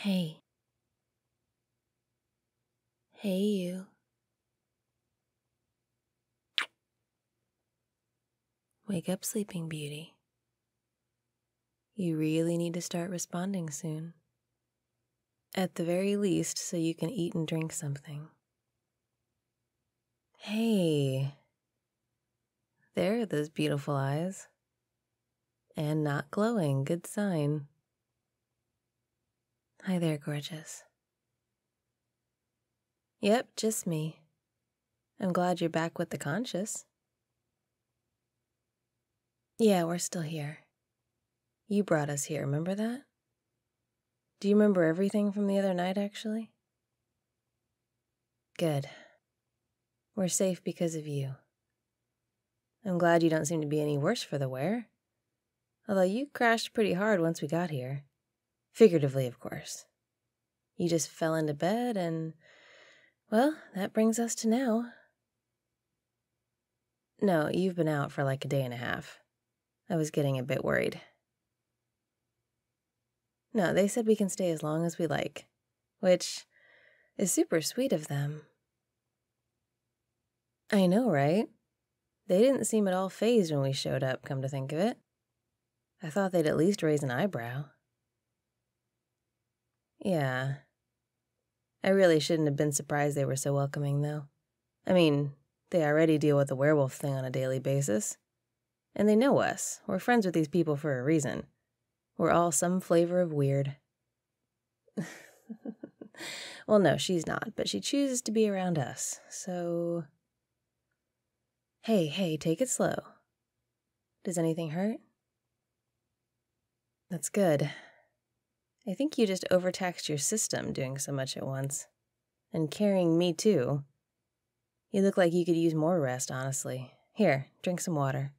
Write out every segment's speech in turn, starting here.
Hey. Hey, you. Wake up, Sleeping Beauty. You really need to start responding soon. At the very least, so you can eat and drink something. Hey. There are those beautiful eyes. And not glowing, good sign. Hi there, gorgeous. Yep, just me. I'm glad you're back with the conscious. Yeah, we're still here. You brought us here, remember that? Do you remember everything from the other night, actually? Good. We're safe because of you. I'm glad you don't seem to be any worse for the wear. Although you crashed pretty hard once we got here. Figuratively, of course. You just fell into bed and, well, that brings us to now. No, you've been out for like a day and a half. I was getting a bit worried. No, they said we can stay as long as we like, which is super sweet of them. I know, right? They didn't seem at all fazed when we showed up, come to think of it. I thought they'd at least raise an eyebrow. Yeah. I really shouldn't have been surprised they were so welcoming, though. I mean, they already deal with the werewolf thing on a daily basis. And they know us. We're friends with these people for a reason. We're all some flavor of weird. Well, no, she's not, but she chooses to be around us, so... Hey, take it slow. Does anything hurt? That's good. I think you just overtaxed your system doing so much at once. And carrying me, too. You look like you could use more rest, honestly. Here, drink some water.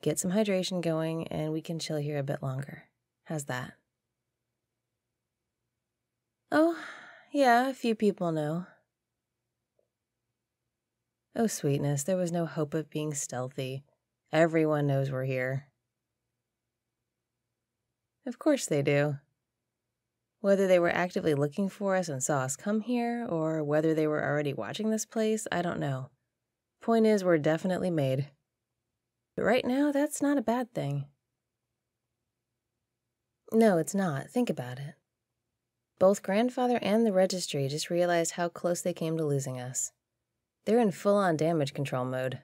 Get some hydration going, and we can chill here a bit longer. How's that? Oh, yeah, a few people know. Oh, sweetness, there was no hope of being stealthy. Everyone knows we're here. Of course they do. Whether they were actively looking for us and saw us come here, or whether they were already watching this place, I don't know. Point is, we're definitely made. But right now, that's not a bad thing. No, it's not. Think about it. Both Grandfather and the Registry just realized how close they came to losing us. They're in full-on damage control mode.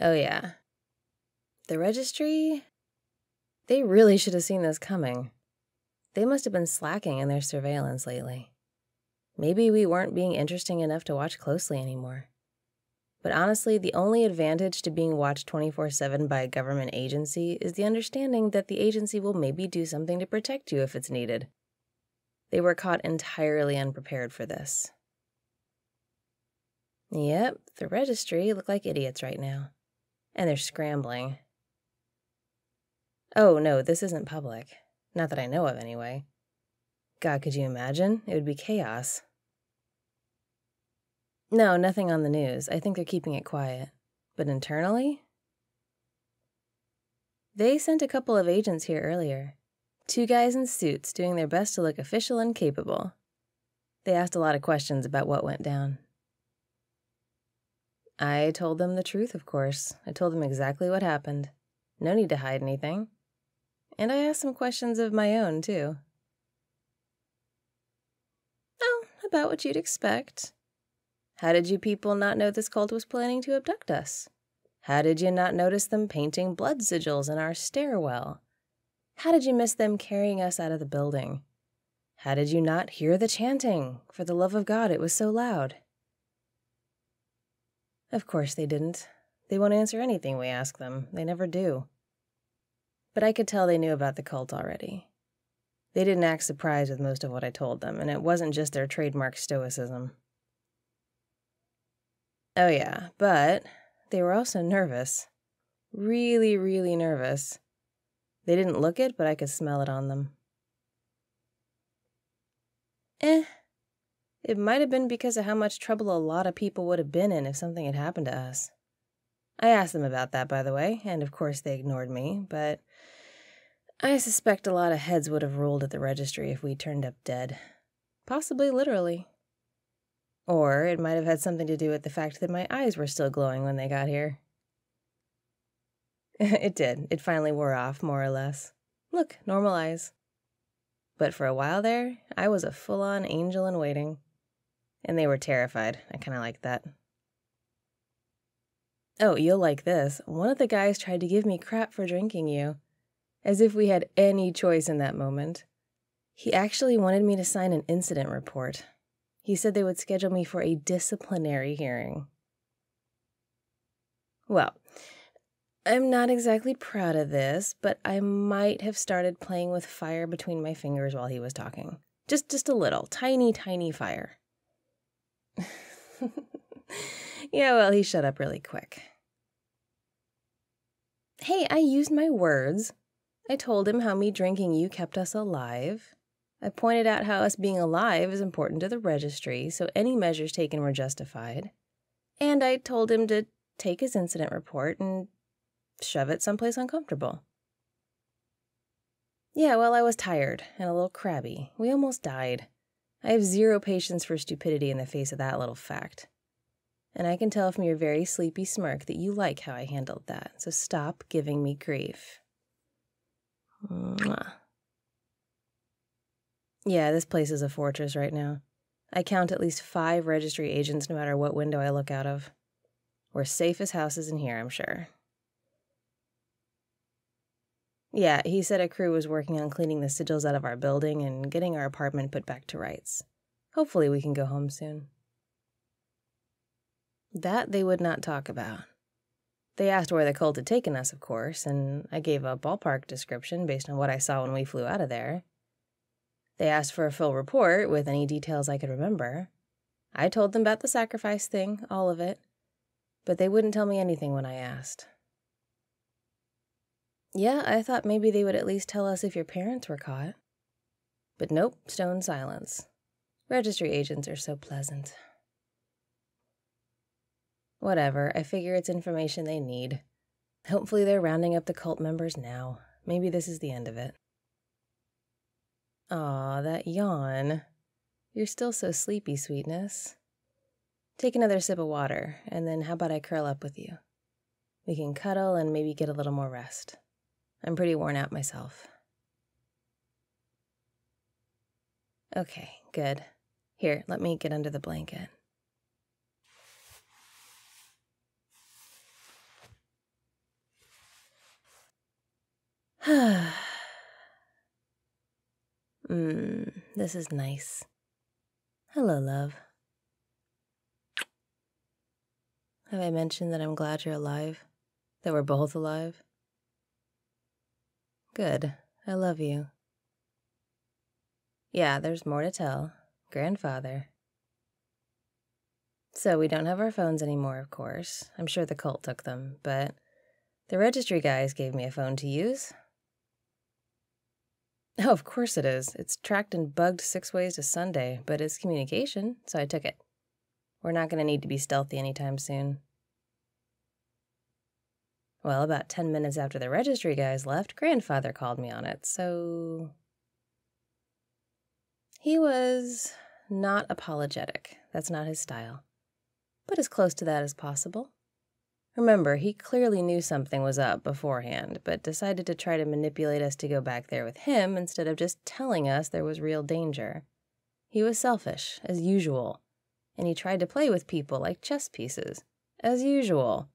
Oh yeah. The Registry? They really should have seen this coming. They must have been slacking in their surveillance lately. Maybe we weren't being interesting enough to watch closely anymore. But honestly, the only advantage to being watched 24/7 by a government agency is the understanding that the agency will maybe do something to protect you if it's needed. They were caught entirely unprepared for this. Yep, the Registry look like idiots right now. And they're scrambling. Oh, no, this isn't public. Not that I know of, anyway. God, could you imagine? It would be chaos. No, nothing on the news. I think they're keeping it quiet. But internally? They sent a couple of agents here earlier. 2 guys in suits doing their best to look official and capable. They asked a lot of questions about what went down. I told them the truth, of course. I told them exactly what happened. No need to hide anything. And I asked some questions of my own, too. Oh, about what you'd expect. How did you people not know this cult was planning to abduct us? How did you not notice them painting blood sigils in our stairwell? How did you miss them carrying us out of the building? How did you not hear the chanting? For the love of God, it was so loud. Of course they didn't. They won't answer anything we ask them. They never do. But I could tell they knew about the cult already. They didn't act surprised with most of what I told them, and it wasn't just their trademark stoicism. Oh yeah, but they were also nervous. Really, really nervous. They didn't look it, but I could smell it on them. It might have been because of how much trouble a lot of people would have been in if something had happened to us. I asked them about that, by the way, and of course they ignored me, but I suspect a lot of heads would have rolled at the registry if we turned up dead. Possibly literally. Or it might have had something to do with the fact that my eyes were still glowing when they got here. It did. It finally wore off, more or less. Look, normal eyes. But for a while there, I was a full-on angel in waiting. And they were terrified. I kind of liked that. Oh, you'll like this. One of the guys tried to give me crap for drinking you. As if we had any choice in that moment. He actually wanted me to sign an incident report. He said they would schedule me for a disciplinary hearing. Well, I'm not exactly proud of this, but I might have started playing with fire between my fingers while he was talking. Just a little, tiny, tiny fire. Yeah, well, he shut up really quick. Hey, I used my words. I told him how me drinking you kept us alive. I pointed out how us being alive is important to the registry, so any measures taken were justified. And I told him to take his incident report and shove it someplace uncomfortable. Yeah, well, I was tired and a little crabby. We almost died. I have zero patience for stupidity in the face of that little fact. And I can tell from your very sleepy smirk that you like how I handled that, so stop giving me grief. Mwah. Yeah, this place is a fortress right now. I count at least 5 registry agents no matter what window I look out of. We're safe as houses in here, I'm sure. Yeah, he said a crew was working on cleaning the sigils out of our building and getting our apartment put back to rights. Hopefully we can go home soon. That they would not talk about. They asked where the cult had taken us, of course, and I gave a ballpark description based on what I saw when we flew out of there. They asked for a full report with any details I could remember. I told them about the sacrifice thing, all of it, but they wouldn't tell me anything when I asked. Yeah, I thought maybe they would at least tell us if your parents were caught. But nope, stone silence. Registry agents are so pleasant. Whatever, I figure it's information they need. Hopefully they're rounding up the cult members now. Maybe this is the end of it. Aw, that yawn. You're still so sleepy, sweetness. Take another sip of water, and then how about I curl up with you? We can cuddle and maybe get a little more rest. I'm pretty worn out myself. Okay, good. Here, let me get under the blanket. This is nice. Hello, love. Have I mentioned that I'm glad you're alive? That we're both alive? Good. I love you. Yeah, there's more to tell. Grandfather. So we don't have our phones anymore, of course. I'm sure the cult took them, but the registry guys gave me a phone to use. Oh, of course it is. It's tracked and bugged 6 ways to Sunday, but it's communication, so I took it. We're not going to need to be stealthy anytime soon. Well, about 10 minutes after the registry guys left, Grandfather called me on it, so... He was not apologetic. That's not his style. But as close to that as possible. Remember, he clearly knew something was up beforehand, but decided to try to manipulate us to go back there with him instead of just telling us there was real danger. He was selfish, as usual, and he tried to play with people like chess pieces, as usual,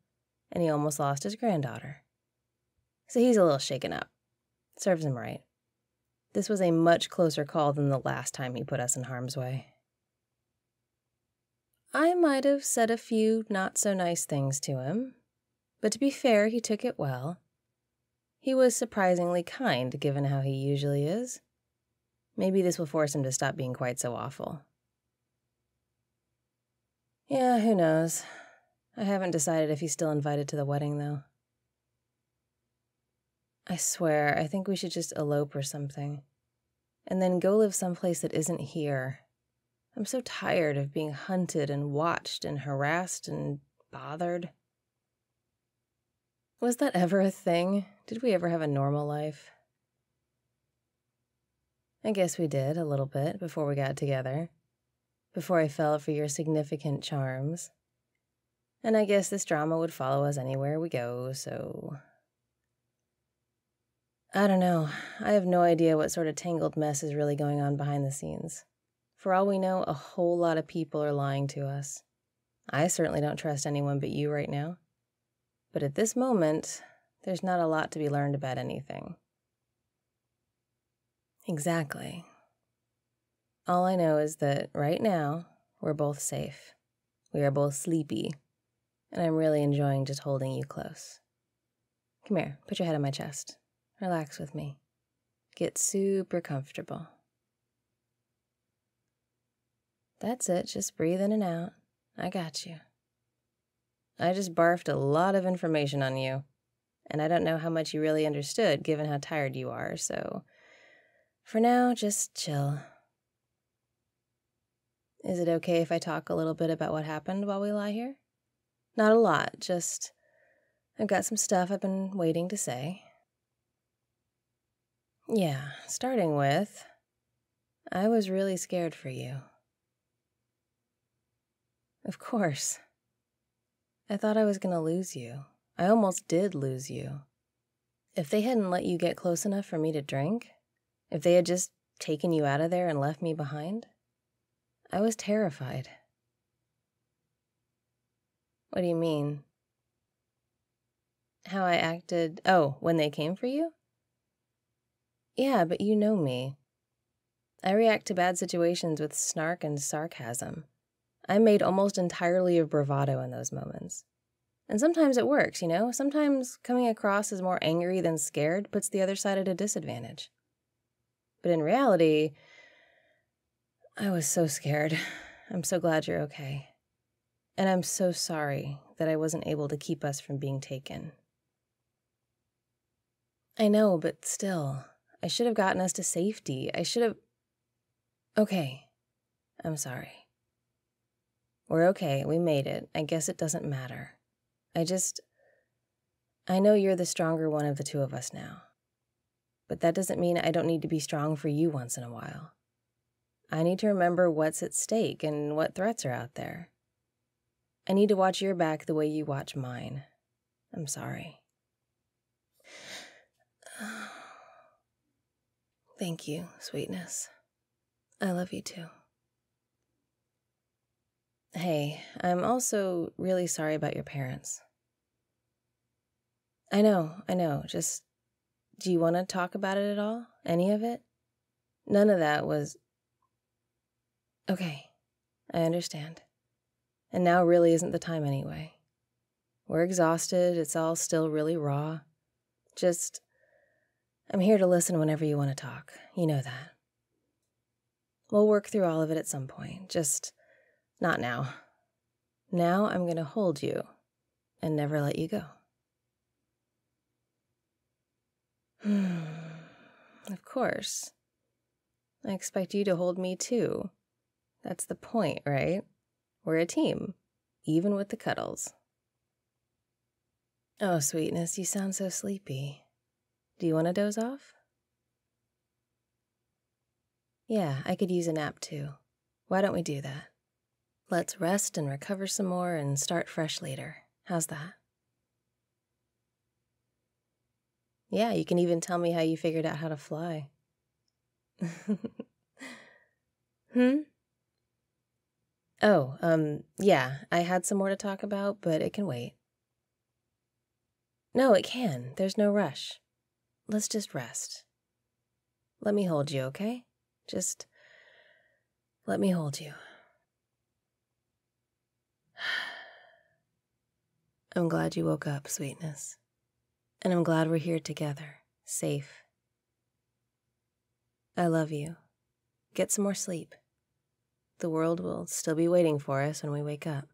and he almost lost his granddaughter. So he's a little shaken up. Serves him right. This was a much closer call than the last time he put us in harm's way. I might have said a few not-so-nice things to him, but to be fair, he took it well. He was surprisingly kind, given how he usually is. Maybe this will force him to stop being quite so awful. Yeah, who knows. I haven't decided if he's still invited to the wedding, though. I swear, I think we should just elope or something. And then go live someplace that isn't here. I'm so tired of being hunted and watched and harassed and bothered. Was that ever a thing? Did we ever have a normal life? I guess we did a little bit before we got together. Before I fell for your significant charms. And I guess this drama would follow us anywhere we go, so... I don't know. I have no idea what sort of tangled mess is really going on behind the scenes. For all we know, a whole lot of people are lying to us. I certainly don't trust anyone but you right now. But at this moment, there's not a lot to be learned about anything. Exactly. All I know is that right now, we're both safe. We are both sleepy. And I'm really enjoying just holding you close. Come here, put your head on my chest. Relax with me. Get super comfortable. That's it, just breathe in and out. I got you. I just barfed a lot of information on you, and I don't know how much you really understood given how tired you are, so for now, just chill. Is it okay if I talk a little bit about what happened while we lie here? Not a lot, just I've got some stuff I've been waiting to say. Yeah, starting with, I was really scared for you. Of course. I thought I was gonna lose you. I almost did lose you. If they hadn't let you get close enough for me to drink, if they had just taken you out of there and left me behind, I was terrified. What do you mean? How I acted? Oh, when they came for you? Yeah, but you know me. I react to bad situations with snark and sarcasm. I'm made almost entirely of bravado in those moments. And sometimes it works, you know? Sometimes coming across as more angry than scared puts the other side at a disadvantage. But in reality, I was so scared. I'm so glad you're okay. And I'm so sorry that I wasn't able to keep us from being taken. I know, but still, I should have gotten us to safety. I should have... Okay, I'm sorry. We're okay, we made it. I guess it doesn't matter. I know you're the stronger one of the two of us now. But that doesn't mean I don't need to be strong for you once in a while. I need to remember what's at stake and what threats are out there. I need to watch your back the way you watch mine. I'm sorry. Thank you, sweetness. I love you too. Hey, I'm also really sorry about your parents. I know, just, do you want to talk about it at all? Any of it? None of that was... Okay, I understand. And now really isn't the time anyway. We're exhausted, it's all still really raw. Just, I'm here to listen whenever you want to talk. You know that. We'll work through all of it at some point, just not now. Now I'm going to hold you and never let you go. Of course. I expect you to hold me too. That's the point, right? We're a team, even with the cuddles. Oh, sweetness, you sound so sleepy. Do you want to doze off? Yeah, I could use a nap too. Why don't we do that? Let's rest and recover some more and start fresh later. How's that? Yeah, you can even tell me how you figured out how to fly. Yeah, I had some more to talk about, but it can wait. No, it can. There's no rush. Let's just rest. Let me hold you, okay? Just let me hold you. I'm glad you woke up, sweetness. And I'm glad we're here together, safe. I love you. Get some more sleep. The world will still be waiting for us when we wake up.